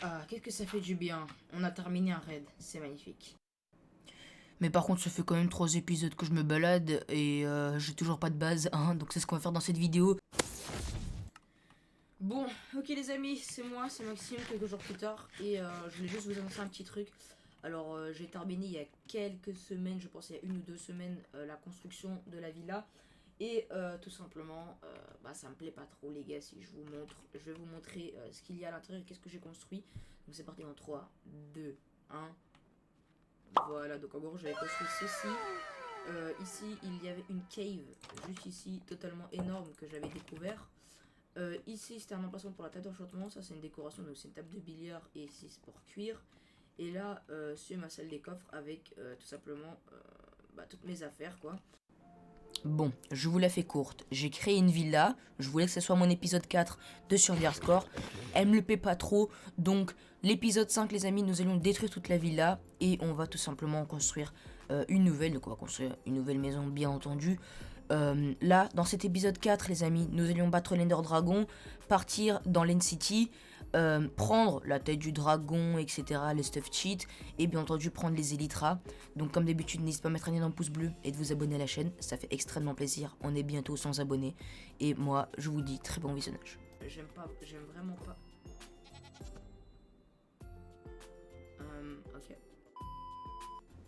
Ah, qu'est-ce que ça fait du bien. On a terminé un raid, c'est magnifique. Mais par contre, ça fait quand même 3 épisodes que je me balade et j'ai toujours pas de base, hein, donc c'est ce qu'on va faire dans cette vidéo. Bon, ok les amis, c'est moi, c'est Maxime, quelques jours plus tard, et je voulais juste vous annoncer un petit truc. Alors, j'ai terminé il y a quelques semaines, je pense il y a 1 ou 2 semaines, la construction de la villa. Et tout simplement, bah, ça me plaît pas trop les gars, si je vous montre, je vais vous montrer ce qu'il y a à l'intérieur et qu'est-ce que j'ai construit. Donc c'est parti dans 3, 2, 1. Voilà, donc en gros j'avais construit ceci. Ici il y avait une cave, juste ici, totalement énorme que j'avais découvert. Ici c'était un emplacement pour la table d'enchantement, ça c'est une décoration, donc c'est une table de billard et ici c'est pour cuire. Et là c'est ma salle des coffres avec tout simplement bah, toutes mes affaires quoi. Bon, je vous la fais courte. J'ai créé une villa, je voulais que ce soit mon épisode 4 de Survie Hardcore. Elle me le paie pas trop, donc l'épisode 5 les amis, nous allons détruire toute la villa et on va tout simplement construire une nouvelle, donc on va construire une nouvelle maison bien entendu. Là, dans cet épisode 4 les amis, nous allions battre l'Ender Dragon, partir dans l'End City, prendre la tête du dragon, etc., les stuff cheats, et bien entendu prendre les Elytras. Donc comme d'habitude, n'hésitez pas à mettre un lien dans le pouce bleu et de vous abonner à la chaîne, ça fait extrêmement plaisir, on est bientôt 100 abonnés, et moi je vous dis très bon visionnage. J'aime vraiment pas. Ok.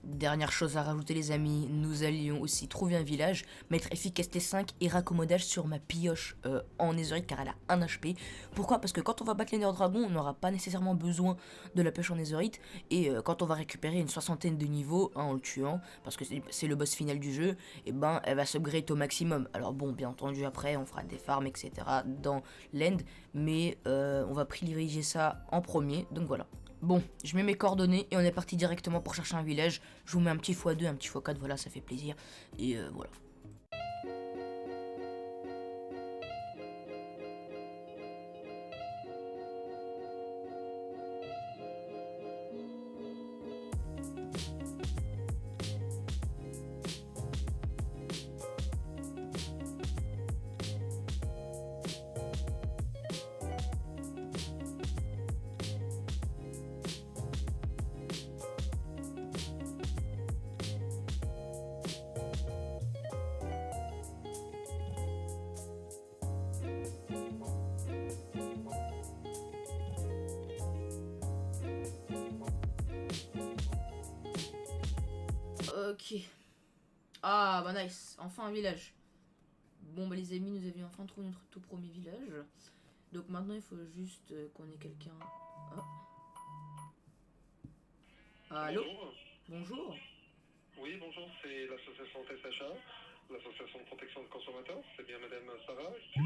Dernière chose à rajouter les amis, nous allions aussi trouver un village, mettre efficacité 5 et raccommodage sur ma pioche en netherite car elle a 1 HP. Pourquoi? Parce que quand on va battre l'Ender Dragon, on n'aura pas nécessairement besoin de la pioche en netherite. Et quand on va récupérer une soixantaine de niveaux en le tuant, parce que c'est le boss final du jeu, et ben elle va s'upgrade au maximum. Alors bon, bien entendu après on fera des farms etc. dans l'end, mais on va privilégier ça en premier, donc voilà. Bon, je mets mes coordonnées et on est parti directement pour chercher un village. Je vous mets un petit x2, un petit x4, voilà, ça fait plaisir. Et voilà. Ok. Ah bah nice, enfin un village. Bon bah les amis, nous avions enfin trouvé notre tout premier village. Donc maintenant il faut juste qu'on ait quelqu'un. Oh. Allô. Bonjour. Bonjour. Oui, bonjour, c'est l'association TSHA, l'association de protection des consommateurs. C'est bien Madame Sarah qui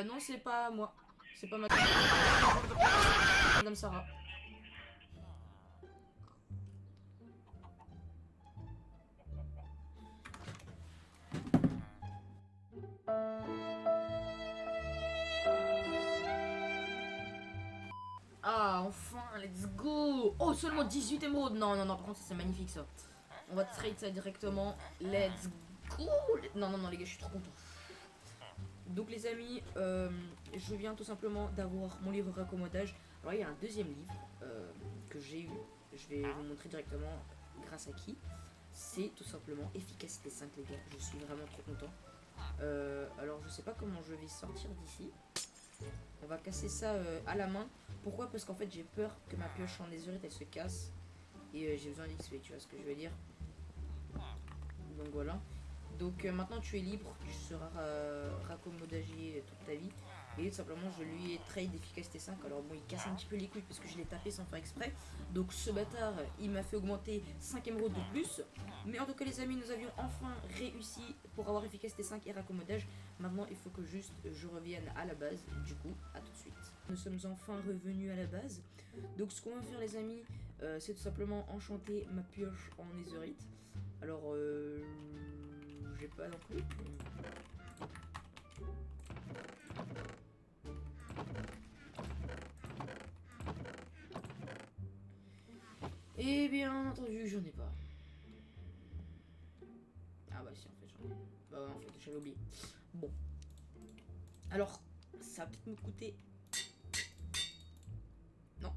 Non c'est pas moi. C'est pas Madame Sarah. Ah enfin, let's go. Oh seulement 18 émeraudes. Non non non, par contre ça c'est magnifique ça. On va trade ça directement. Let's go. Non non non les gars, je suis trop content. Donc les amis, je viens tout simplement d'avoir mon livre raccommodage. Alors il y a un deuxième livre que j'ai eu. Je vais vous montrer directement grâce à qui. C'est tout simplement Efficacité 5 les gars. Je suis vraiment trop content. Alors je sais pas comment je vais sortir d'ici. On va casser ça à la main. Pourquoi? Parce qu'en fait j'ai peur que ma pioche en netherite elle se casse. Et j'ai besoin d'XP, tu vois ce que je veux dire. Donc voilà. Donc maintenant tu es libre, tu seras raccommodagé toute ta vie. Et tout simplement je lui ai trade d'efficacité 5. Alors bon il casse un petit peu les couilles parce que je l'ai tapé sans faire exprès. Donc ce bâtard il m'a fait augmenter 5 émeraudes de plus. Mais en tout cas les amis, nous avions enfin réussi pour avoir efficacité 5 et raccommodage. Maintenant il faut que juste je revienne à la base. Du coup à tout de suite. Nous sommes enfin revenus à la base. Donc ce qu'on va faire les amis, c'est tout simplement enchanter ma pioche en netherite. Alors j'ai pas non plus. Et bien entendu, j'en ai pas. Ah bah si, en fait, j'en ai. Bah ouais, en fait, j'avais oublié. Bon. Alors, ça va peut-être me coûter... Non.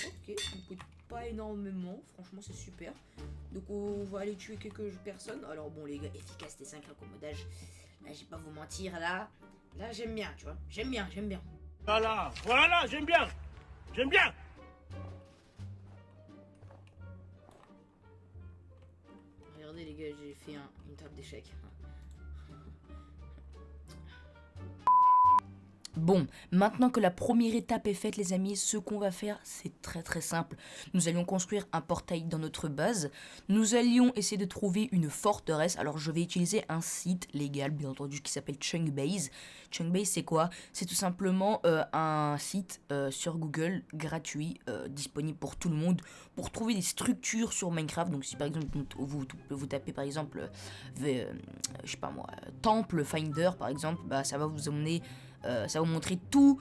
Ok, ça me coûte pas énormément. Franchement, c'est super. Donc, on va aller tuer quelques personnes. Alors, bon, les gars, efficacité 5, accommodage. Là, j'ai pas vous mentir, là. Là, j'aime bien, tu vois. J'aime bien. Voilà, voilà, j'aime bien. Regardez, les gars, j'ai fait une table d'échecs. Bon, maintenant que la première étape est faite, les amis, ce qu'on va faire, c'est très très simple. Nous allions construire un portail dans notre base. Nous allions essayer de trouver une forteresse. Alors, je vais utiliser un site légal, bien entendu, qui s'appelle Chunkbase. Chunkbase, c'est quoi? C'est tout simplement un site sur Google, gratuit, disponible pour tout le monde, pour trouver des structures sur Minecraft. Donc, si par exemple, vous tapez par exemple, je sais pas moi, Temple Finder, par exemple, bah, ça va vous emmener... ça va vous montrer tout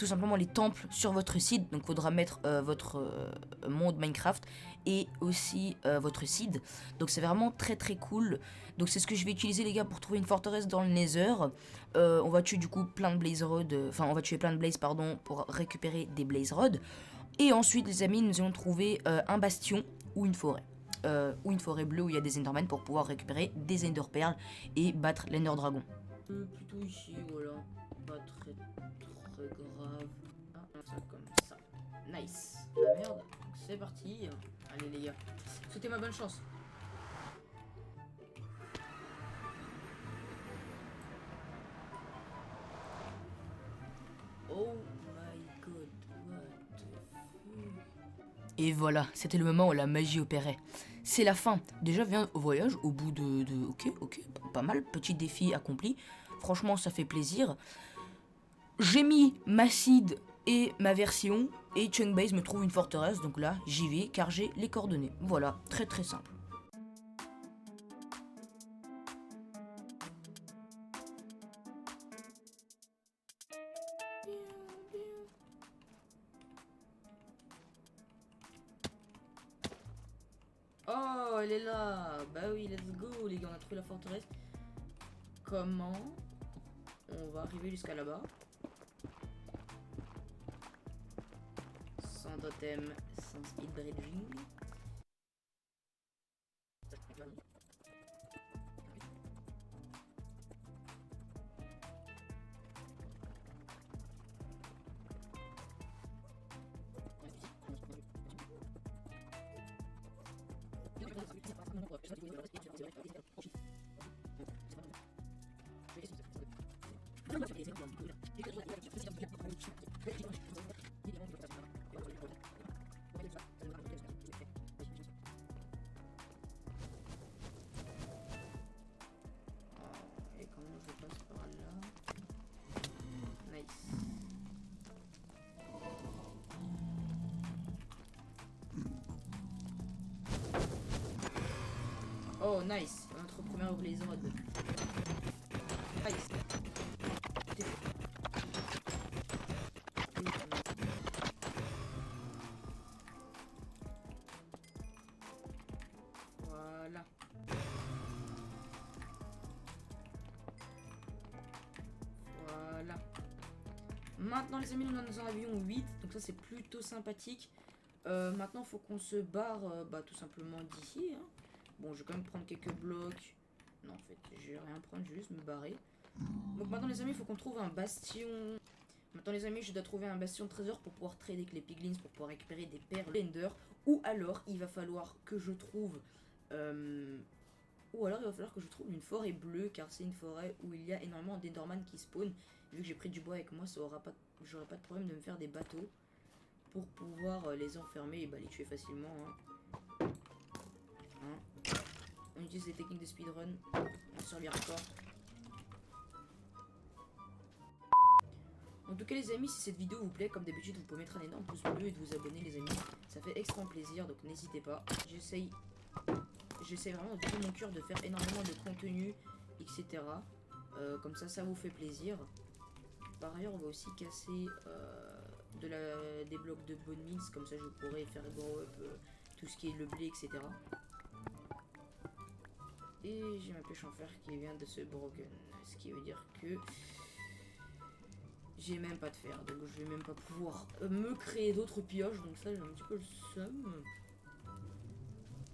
simplement les temples sur votre site. Donc il faudra mettre votre monde Minecraft et aussi votre seed. Donc c'est vraiment très très cool. Donc c'est ce que je vais utiliser, les gars, pour trouver une forteresse dans le Nether. On va tuer du coup plein de blaze rods. Enfin, on va tuer plein de blaze, pardon, pour récupérer des blaze rods. Et ensuite, les amis, nous allons trouver un bastion ou une forêt. Ou une forêt bleue où il y a des endermen pour pouvoir récupérer des ender perles et battre l'ender dragon. Plutôt ici, voilà. Pas très grave. Ah, ça comme ça. Nice. La merde. C'est parti. Allez, les gars. Souhaitez-moi bonne chance. Oh my god. What the fuck. Et voilà, c'était le moment où la magie opérait. C'est la fin. Déjà vient au voyage au bout de... Ok, pas mal. Petit défi accompli. Franchement, ça fait plaisir. J'ai mis ma seed et ma version. Et Chunkbase me trouve une forteresse. Donc là, j'y vais car j'ai les coordonnées. Voilà, très très simple. Oh, elle est là. Bah oui, let's go, les gars. On a trouvé la forteresse. Comment on va arriver jusqu'à là-bas sans totem, sans speed bridging. Et comment je passe par là? Nice. Oh nice, notre première blaze rod. Nice. Voilà. Voilà. Maintenant les amis, nous en avions 8, donc ça c'est plutôt sympathique. Maintenant il faut qu'on se barre tout simplement d'ici. Hein. Bon, je vais quand même prendre quelques blocs. Non, en fait, je vais rien prendre, je vais juste me barrer. Donc maintenant les amis, il faut qu'on trouve un bastion. Maintenant les amis, je dois trouver un bastion de trésor pour pouvoir trader avec les piglins, pour pouvoir récupérer des perles ender. Ou alors, il va falloir que je trouve... une forêt bleue, car c'est une forêt où il y a énormément d'enderman qui spawn. Vu que j'ai pris du bois avec moi, j'aurai pas de problème de me faire des bateaux pour pouvoir les enfermer et les tuer facilement. Hein. On utilise les techniques de speedrun sur les records. En tout cas les amis, si cette vidéo vous plaît, comme d'habitude vous pouvez mettre un énorme pouce bleu et de vous abonner les amis. Ça fait extrêmement plaisir, donc n'hésitez pas. J'essaie vraiment de tout mon cœur de faire énormément de contenu, etc. Comme ça vous fait plaisir. Par ailleurs on va aussi casser des blocs de bone meals, comme ça je pourrais faire grow up tout ce qui est le blé, etc. Et j'ai ma pêche en fer qui vient de ce broken, ce qui veut dire que J'ai même pas de fer, donc je vais même pas pouvoir me créer d'autres pioches, donc ça j'ai un petit peu le seum.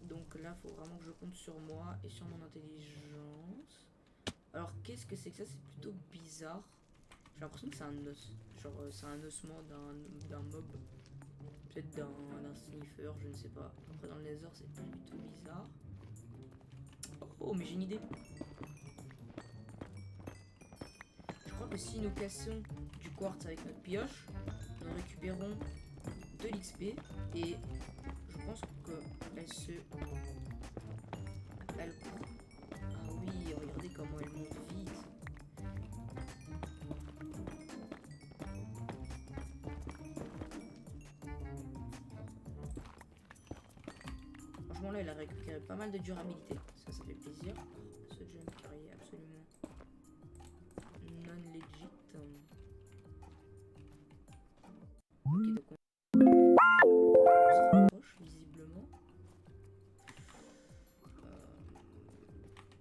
Donc là, faut vraiment que je compte sur moi et sur mon intelligence. Alors, qu'est-ce que c'est que ça? C'est plutôt bizarre. J'ai l'impression que c'est un os. Genre, c'est un ossement d'un mob. Peut-être d'un sniffer, je ne sais pas. Après, dans le nether, c'est plutôt bizarre. Oh, mais j'ai une idée. Je crois que si nous cassons du quartz avec notre pioche, nous récupérons de l'XP et je pense qu'elle se... Elle... Ah oui, regardez comment elle monte vite. Franchement là, elle a récupéré pas mal de durabilité. Ça fait plaisir. Ce jump carry est absolument non legit. Ok, donc on se rapproche visiblement.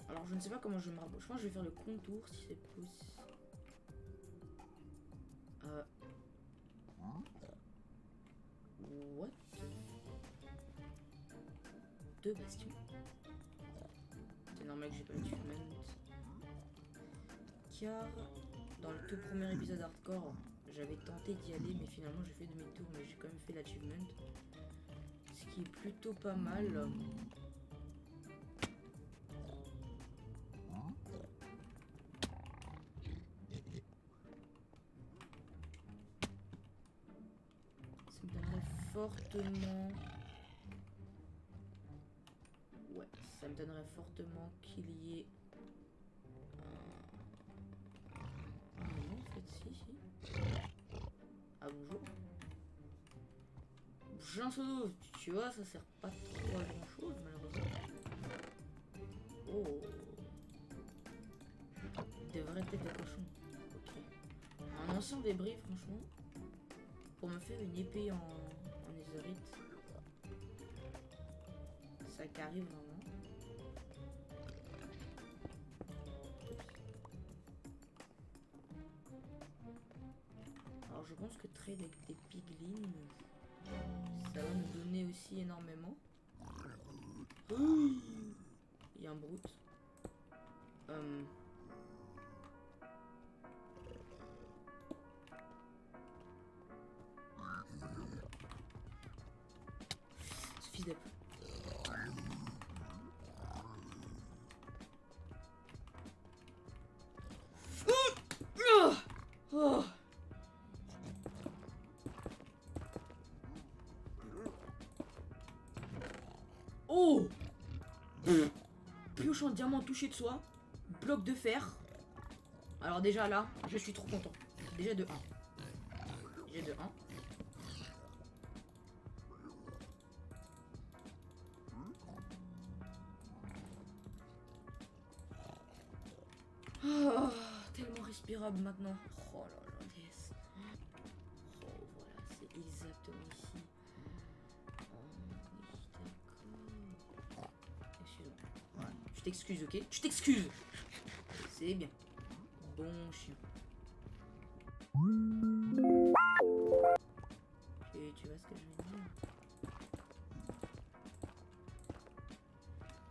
Alors je ne sais pas comment je me rapproche. Je pense que je vais faire le contour si c'est possible. What? Deux bastions. C'est normal que j'ai pas l'achievement. Car dans le tout premier épisode hardcore, j'avais tenté d'y aller, mais finalement j'ai fait demi-tour, mais j'ai quand même fait l'achievement. Ce qui est plutôt pas mal. Ça me donnerait fortement... Ouais, ça me donnerait fortement qu'il y ait... Ah non, en fait, si. Ah bonjour. J'ai un seau d'eau, tu vois, ça sert pas trop à grand chose malheureusement. Oh. Des vraies têtes de cochon. Ok. Un ancien débris, franchement. Pour me faire une épée en netherite. Ça qu'arrive vraiment. Alors je pense que trade avec des piglins, ça va nous donner aussi énormément. Il y a un brute. Ce fils de... Oh. Oh. Pioche en diamant touché de soie. Bloc de fer. Alors déjà là, je suis trop content. Déjà de 1. Déjà de 1. Oh, tellement respirable maintenant. Oh là là, yes. Oh voilà, c'est exactement ici. Oh oui, d'accord. Excuse-moi. Tu t'excuses, ok? Tu t'excuses. C'est bien. Bon chien. Et tu vois ce que je veux dire?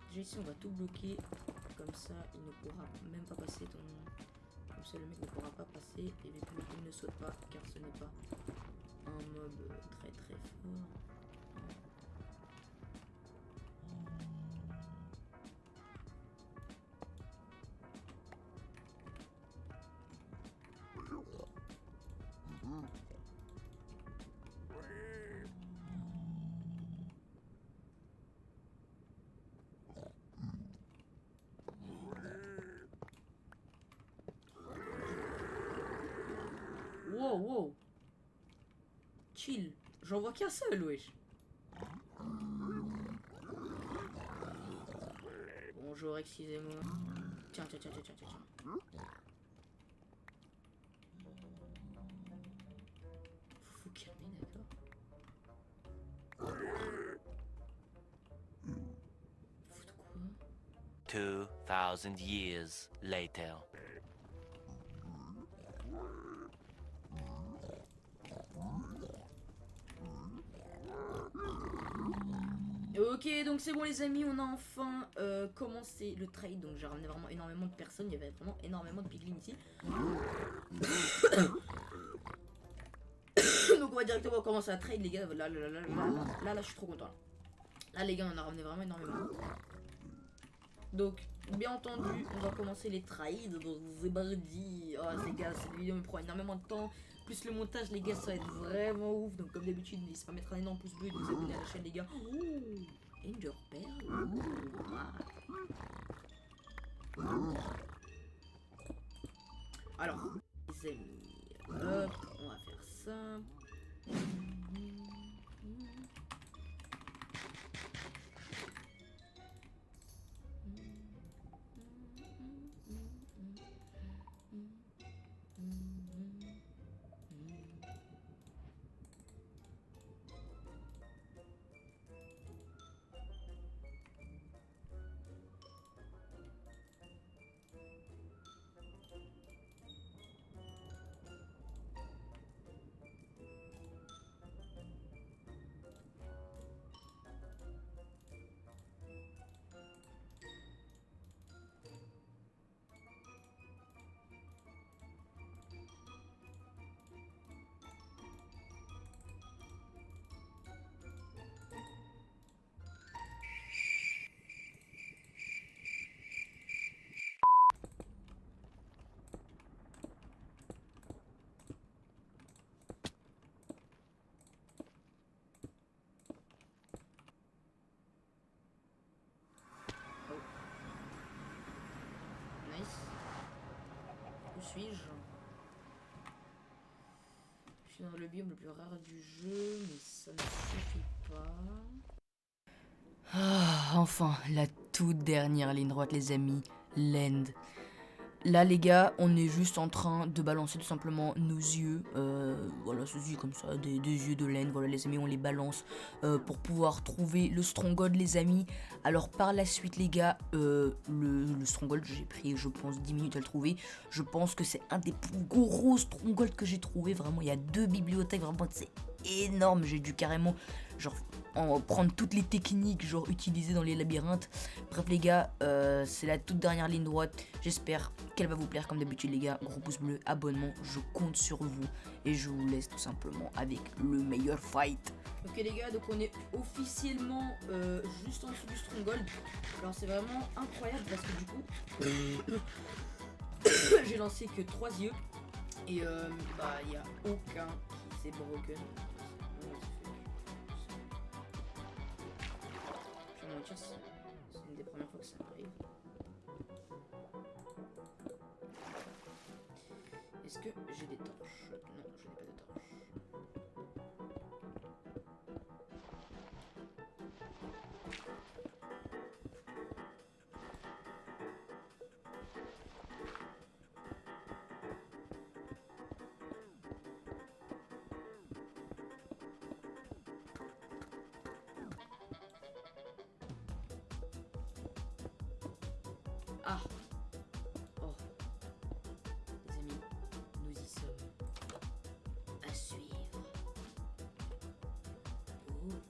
Déjà ici on va tout bloquer. Comme ça il ne pourra même pas passer ton... Comme ça le mec ne pourra pas passer. Et puis il ne saute pas car ce n'est pas un mob très très fort. Wow, wow. Chill. J'en vois qu'un seul, wesh. Bonjour, excusez-moi. Tiens, tiens, tiens, tiens, tiens, tiens. Faut calmer, d'accord. Foutre quoi? 2000 years later. Ok, donc c'est bon les amis, on a enfin commencé le trade. Donc j'ai ramené vraiment énormément de personnes, il y avait vraiment énormément de piglins ici. Donc on va directement commencer à trade les gars. Là, je suis trop content. Là les gars, on a ramené vraiment énormément. Donc bien entendu, on va commencer les trades. Donc c'est parti. Oh les gars, cette vidéo me prend énormément de temps. Plus le montage les gars, ça va être vraiment ouf. Donc comme d'habitude, n'hésitez pas à mettre un énorme pouce bleu et de vous abonner à la chaîne les gars. Ender Pearl. Alors, les amis, hop, on va faire ça. Nice. Où suis-je? Je suis dans le biome le plus rare du jeu, mais ça ne suffit pas. Ah, enfin, la toute dernière ligne droite, les amis. L'end. Là, les gars, on est juste en train de balancer tout simplement nos yeux. Voilà, ceci comme ça, des yeux de laine. Voilà, les amis, on les balance pour pouvoir trouver le stronghold, les amis. Alors, par la suite, les gars, le stronghold, j'ai pris, je pense, 10 minutes à le trouver. Je pense que c'est un des plus gros strongholds que j'ai trouvé. Vraiment, il y a 2 bibliothèques. Vraiment, c'est énorme. J'ai dû carrément, genre, prendre toutes les techniques, genre, utilisées dans les labyrinthes. Bref, les gars, c'est la toute dernière ligne droite. J'espère qu'elle va vous plaire comme d'habitude les gars. Gros pouce bleu, abonnement, je compte sur vous. Et je vous laisse tout simplement avec le meilleur fight. Ok les gars, donc on est officiellement juste en dessous du stronghold. Alors c'est vraiment incroyable parce que du coup j'ai lancé que 3 yeux. Et bah il n'y a aucun qui s'est broken. Je vais mentir, c'est une des premières fois que ça m'arrive. Est-ce que j'ai des torches? Non, je n'ai pas de torches. Ah! Oh! Les amis, nous y sommes. À suivre. Oh.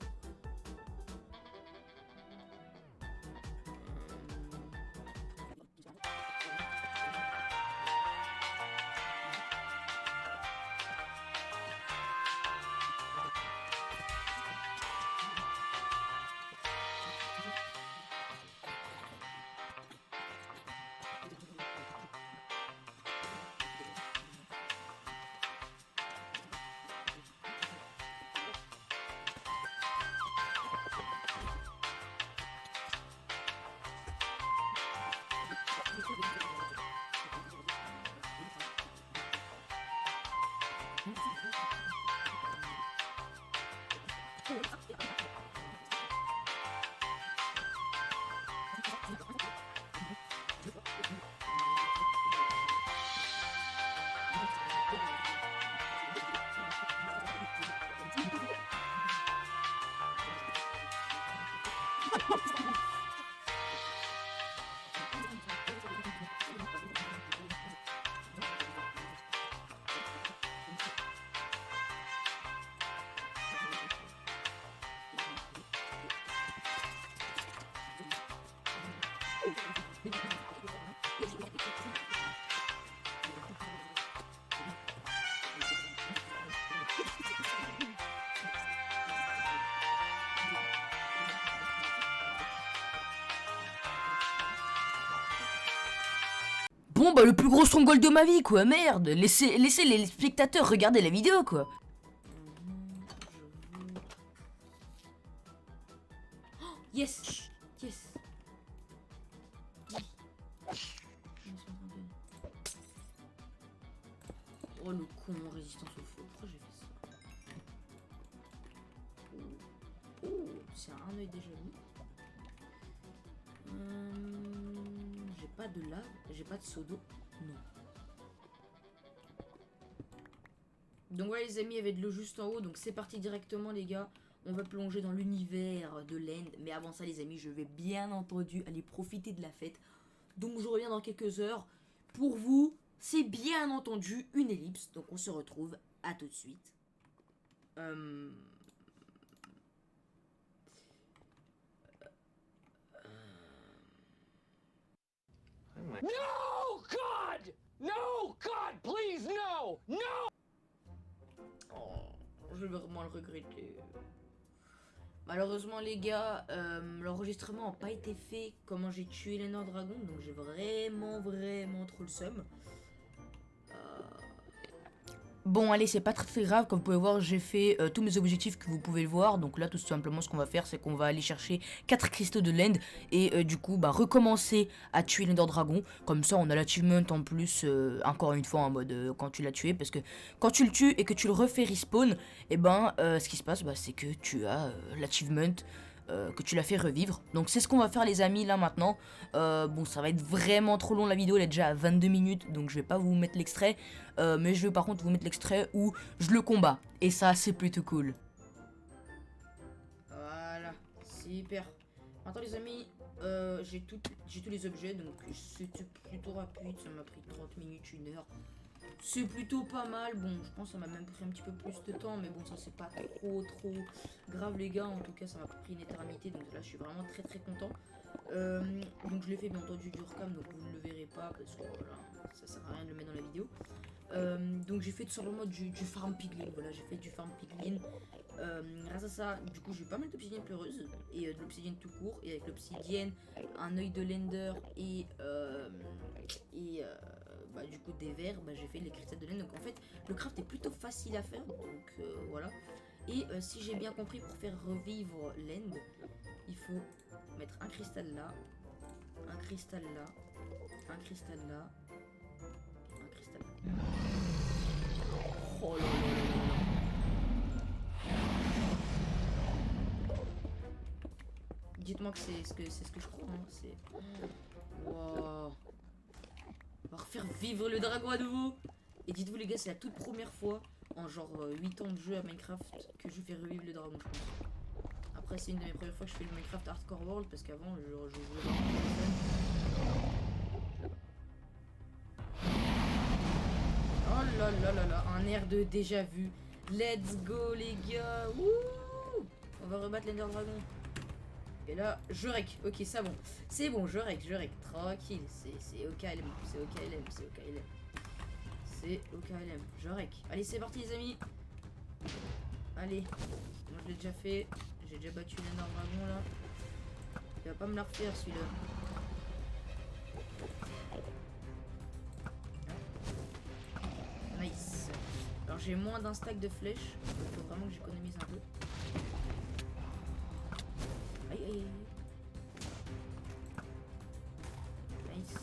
Bon bah le plus gros stronghold de ma vie quoi, merde. Laissez les spectateurs regarder la vidéo quoi. Oh, yes. Yes. Oh le con, résistance au feu. Pourquoi j'ai fait ça? Oh, c'est un œil déjà mis. J'ai pas de lave, j'ai pas de seau d'eau. Non. Donc voilà les amis, il y avait de l'eau juste en haut. Donc c'est parti directement les gars. On va plonger dans l'univers de l'End. Mais avant ça les amis, je vais bien entendu aller profiter de la fête. Donc je reviens dans quelques heures. Pour vous, c'est bien entendu une ellipse. Donc on se retrouve à tout de suite. No, God! No, God, please, no! No! Oh, je vais vraiment le regretter. Malheureusement les gars, l'enregistrement n'a pas été fait comment j'ai tué l'Ender Dragon. Donc j'ai vraiment trop le seum. Bon allez, c'est pas très grave, comme vous pouvez voir j'ai fait tous mes objectifs que vous pouvez le voir. Donc là tout simplement ce qu'on va faire c'est qu'on va aller chercher 4 cristaux de l'End. Et du coup bah recommencer à tuer l'Ender Dragon. Comme ça on a l'achievement en plus, encore une fois en mode quand tu l'as tué. Parce que quand tu le tues et que tu le refais respawn, et ben ce qui se passe bah, c'est que tu as l'achievement. Que tu l'as fait revivre. Donc c'est ce qu'on va faire les amis là maintenant. Bon ça va être vraiment trop long la vidéo, elle est déjà à 22 minutes. Donc je vais pas vous mettre l'extrait. Mais je vais par contre vous mettre l'extrait où je le combats. Et ça c'est plutôt cool. Voilà, super. Maintenant les amis, j'ai tous les objets. Donc c'était plutôt rapide, ça m'a pris 30 minutes, 1 heure. C'est plutôt pas mal. Bon, je pense que ça m'a même pris un petit peu plus de temps. Mais bon, ça c'est pas trop grave les gars. En tout cas, ça m'a pris une éternité. Donc là, je suis vraiment très content. Donc je l'ai fait bien entendu du recam. Donc vous ne le verrez pas parce que voilà, ça sert à rien de le mettre dans la vidéo. Donc j'ai fait tout simplement du farm piglin. Voilà, j'ai fait du farm piglin. Grâce à ça, du coup, j'ai eu pas mal d'obsidienne pleureuse et de l'obsidienne tout court. Et avec l'obsidienne, un œil de l'Ender et bah, du coup des verres, bah, j'ai fait les cristaux de laine. Donc en fait le craft est plutôt facile à faire. Donc voilà. Et si j'ai bien compris, pour faire revivre l'End, il faut mettre un cristal là, un cristal là, un cristal là, un cristal là. Oh là là là là. Dites-moi que c'est ce que je crois. Hein. C'est wow. On va refaire vivre le dragon à nouveau. Et dites-vous les gars, c'est la toute première fois en genre 8 ans de jeu à Minecraft que je fais revivre le dragon, je pense. Après c'est une de mes premières fois que je fais le Minecraft Hardcore World parce qu'avant je jouais vraiment oh là là là là, un air de déjà vu. Let's go les gars. Wouh, on va rebattre l'Ender Dragon. Et là, je rec. Ok, ça bon. C'est bon, je rec. Tranquille. C'est OKLM. C'est OKLM. C'est OKLM. C'est OKLM. Je rec. Allez, c'est parti, les amis. Allez. Moi, je l'ai déjà fait. J'ai déjà battu l'Ender Dragon, là. Il va pas me la refaire, celui-là. Nice. Alors, j'ai moins d'un stack de flèches. Il faut vraiment que j'économise un peu. Aïe aïe aïe. Nice.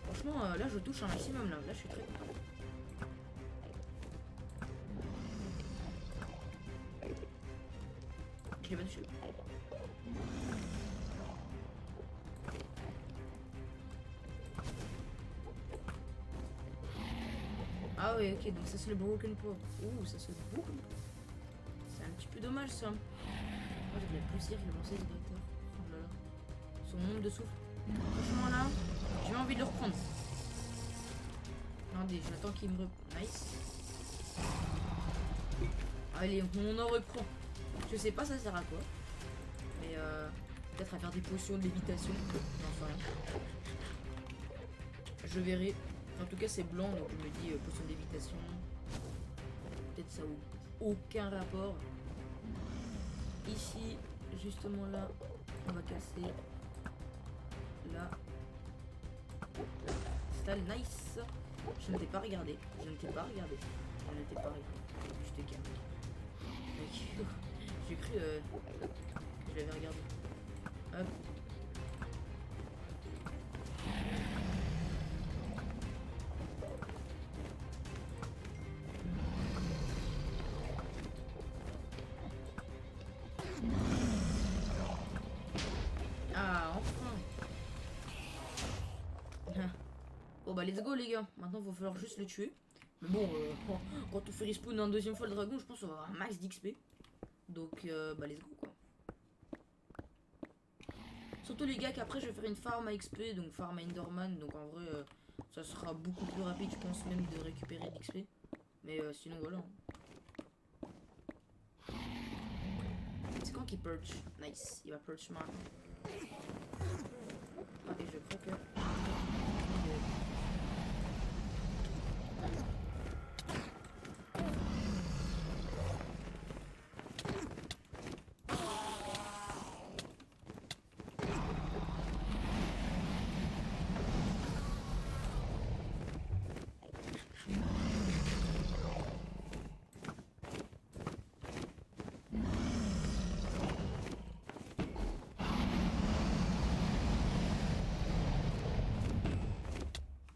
Franchement là je touche un maximum là je suis très content. Je l'ai pas touché. Ah oui ok, donc ça c'est le broken pot. Ouh ça c'est le broken pot. C'est un petit peu dommage ça. Moi j'ai de la poussière qui a lancé ce bâtard. Oh là là. Son nombre de souffle. Franchement là, j'ai envie de le reprendre. Attendez, j'attends qu'il me reprenne. Nice. Allez, on en reprend. Je sais pas ça sert à quoi. Mais peut-être à faire des potions de lévitation. Non, enfin rien. Je verrai. En tout cas c'est blanc donc je me dis potion de lévitation. Peut-être ça ou aucun rapport. Ici, justement là, on va casser. Là, cristal, nice. Je ne t'ai pas regardé, je ne t'ai pas regardé, je ne t'ai pas regardé. Je te calme. Mec, j'ai cru que je l'avais regardé. Hop. Ah, enfin. Bon bah let's go les gars. Maintenant il va falloir juste le tuer. Mais bon, quand on fait respawn une deuxième fois le dragon, je pense qu'on va avoir un max d'XP. Donc bah let's go quoi. Surtout les gars qu'après je vais faire une farm à XP, donc farm à Enderman. Donc en vrai ça sera beaucoup plus rapide je pense même de récupérer l'XP. Mais sinon voilà. C'est quand qu'il perch? Nice, il va perch maintenant. Ah, et je crois que...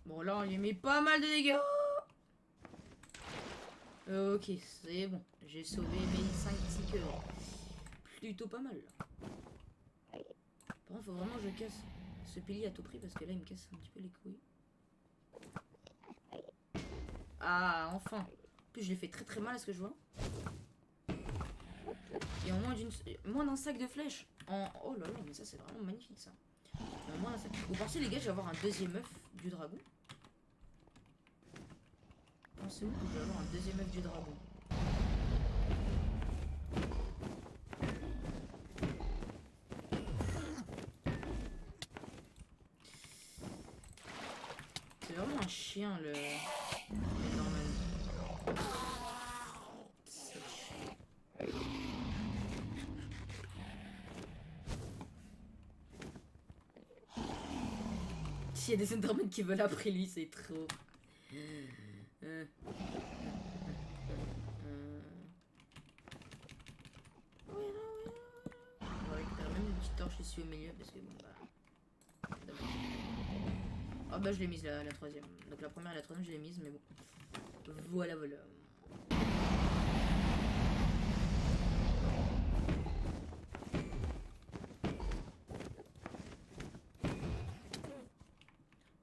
Bon là on lui met pas mal de dégâts. Ok c'est bon. J'ai sauvé mes 5 tickers. Plutôt pas mal. Par contre faut vraiment que je casse ce pilier à tout prix parce que là il me casse un petit peu les couilles. Ah enfin. En plus je l'ai fait très mal à ce que je vois. Et en moins d'un sac de flèches. Oh là là mais ça c'est vraiment magnifique ça. En moins d'un sac. Vous pensez les gars je vais avoir un deuxième œuf du dragon? Pensez où que je vais avoir un deuxième œuf du dragon? C'est vraiment un chien le Norman. S'il y a des Endermen qui veulent après lui, c'est trop. On va récupérer même une petite torche ici au milieu parce que bon bah. Ah bah je l'ai mise la troisième. Donc la première et la troisième je l'ai mise mais bon. Voilà.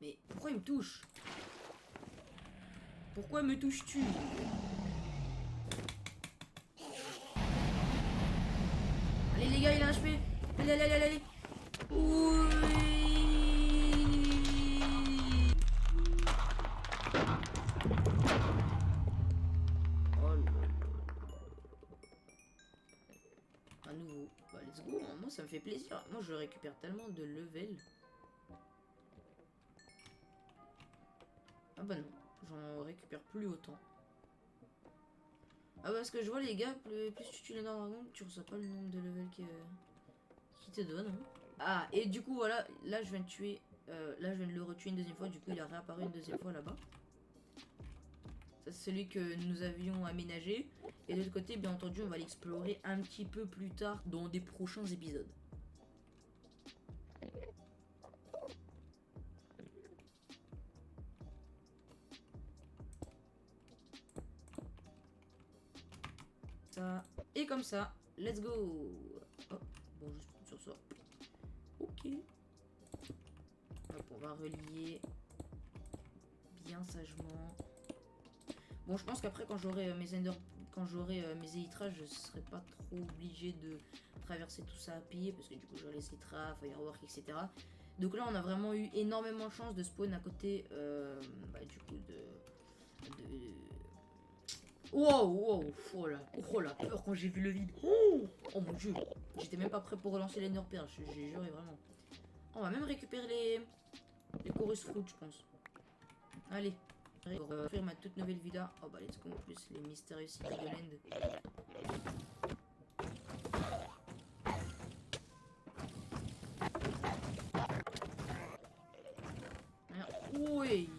Mais pourquoi il me touche? Pourquoi me touches-tu? Allez les gars, il a un HP. Allez. Oui. Oh là là. À nouveau. Bah let's go. Moi ça me fait plaisir. Moi je récupère tellement de level. Ah bah non. J'en récupère plus autant. Ah parce que je vois les gars, plus tu tues les dragons, tu reçois pas le nombre de levels qui te donne. Hein. Ah et du coup voilà, là je viens de tuer, là je viens de le retuer une deuxième fois, du coup il a réapparu une deuxième fois là-bas. Ça c'est celui que nous avions aménagé. Et de l'autre côté bien entendu on va l'explorer un petit peu plus tard dans des prochains épisodes. Et comme ça, let's go. Oh, bon, juste sur ça. Ok. Hop, on va relier bien sagement. Bon, je pense qu'après, quand j'aurai mes élytras, je serai pas trop obligé de traverser tout ça à pied parce que du coup, j'aurai les élytras, firework, etc. Donc là, on a vraiment eu énormément de chance de spawn à côté, du coup, Wow, oh la peur quand j'ai vu le vide. Oh mon dieu, j'étais même pas prêt pour relancer l'Ender Pearl, j'ai juré vraiment. On va même récupérer les Chorus Fruit, je pense. Allez, pour faire ma toute nouvelle villa. Oh bah let's go, en plus les mystérieux cycles de l'end. Oui,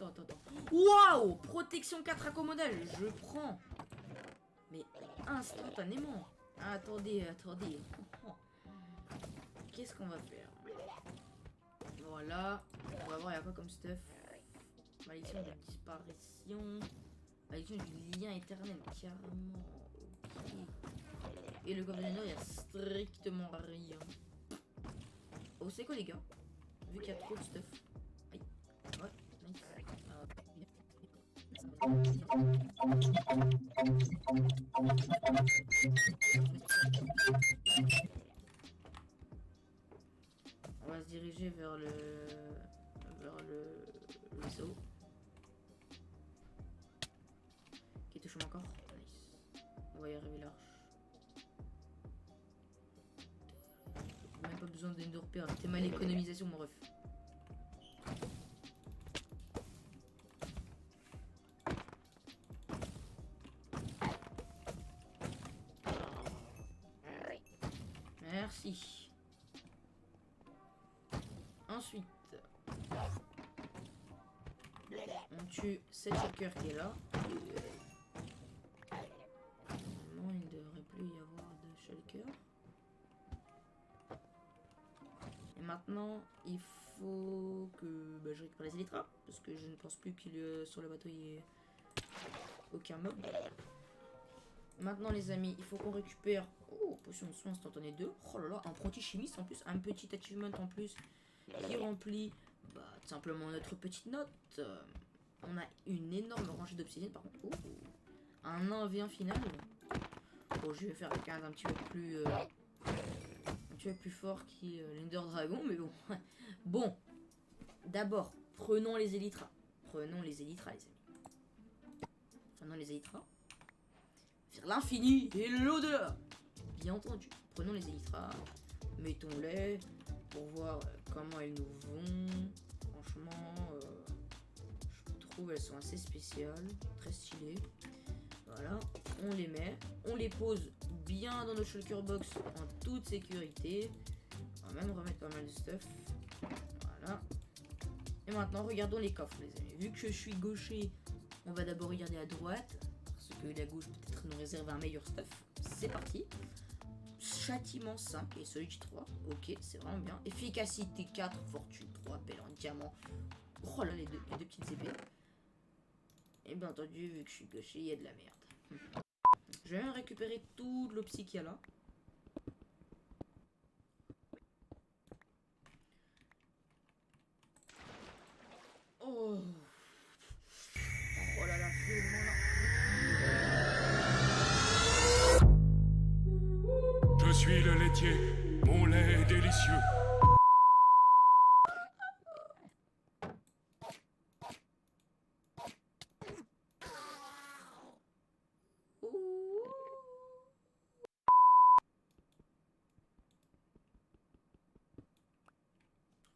attends. Waouh! Protection 4 accommodage, je prends. Mais instantanément. Attendez. Qu'est-ce qu'on va faire? Voilà. On va voir, il y a quoi comme stuff? Malédiction de disparition. Malédiction du lien éternel, carrément. Ok. Et le coffre de il y a strictement rien. Oh, c'est quoi les gars? Vu qu'il y a trop de stuff. Aïe. Ouais, nice. On va se diriger vers le vaisseau. Qui touche encore. Nice. On va y arriver large. Même pas besoin d'endorpir. T'es mal économisation mon ref. Merci. Ensuite, on tue cette shulker qui est là. Normalement, il ne devrait plus y avoir de shulker. Et maintenant, il faut que je récupère les élytras parce que je ne pense plus qu'il sur le bateau il y ait aucun mob. Maintenant les amis, il faut qu'on récupère potion de soin instantanée 2. Oh là là, un apprenti chimiste en plus, un petit achievement en plus qui remplit tout simplement notre petite note. On a une énorme rangée d'obsidienne par contre. Un 1v1 final. Bon, je vais faire quelqu'un d'un petit peu plus fort qui l'Ender Dragon, mais bon. Bon, d'abord, prenons les élytras. Prenons les élytras, les amis. Prenons les élytras. Vers l'infini et l'au-delà. Bien entendu. Prenons les élytras. Mettons-les pour voir comment elles nous vont. Franchement, je trouve elles sont assez spéciales. Très stylées. Voilà. On les met. On les pose bien dans notre shulker box en toute sécurité. On va même remettre pas mal de stuff. Voilà. Et maintenant, regardons les coffres, les amis. Vu que je suis gaucher, on va d'abord regarder à droite. Parce que la gauche peut-être nous réserve un meilleur stuff. C'est parti. Châtiment 5 et celui 3. Ok, c'est vraiment bien. Efficacité 4, fortune 3, belle en diamant. Oh là, les deux petites épées. Et bien entendu, vu que je suis gaucher, il y a de la merde. Je vais récupérer tout l'opsie qu'il y a là. Oh. Oh là là, finalement là. Je suis le laitier, mon lait est délicieux.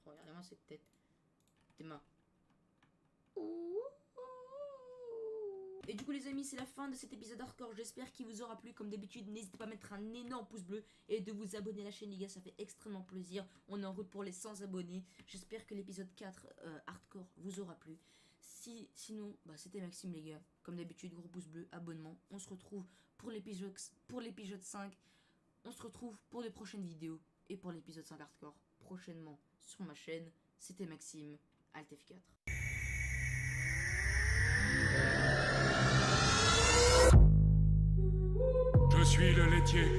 Regardez-moi cette tête. Tes mains. Et du coup les amis, c'est la fin de cet épisode hardcore. J'espère qu'il vous aura plu. Comme d'habitude, n'hésitez pas à mettre un énorme pouce bleu et de vous abonner à la chaîne les gars, ça fait extrêmement plaisir. On est en route pour les 100 abonnés. J'espère que l'épisode 4 hardcore vous aura plu. Sinon, c'était Maxime les gars. Comme d'habitude, gros pouce bleu, abonnement. On se retrouve pour l'épisode 5. On se retrouve pour les prochaines vidéos et pour l'épisode 5 hardcore prochainement sur ma chaîne. C'était Maxime, Alt F4. Je suis le laitier,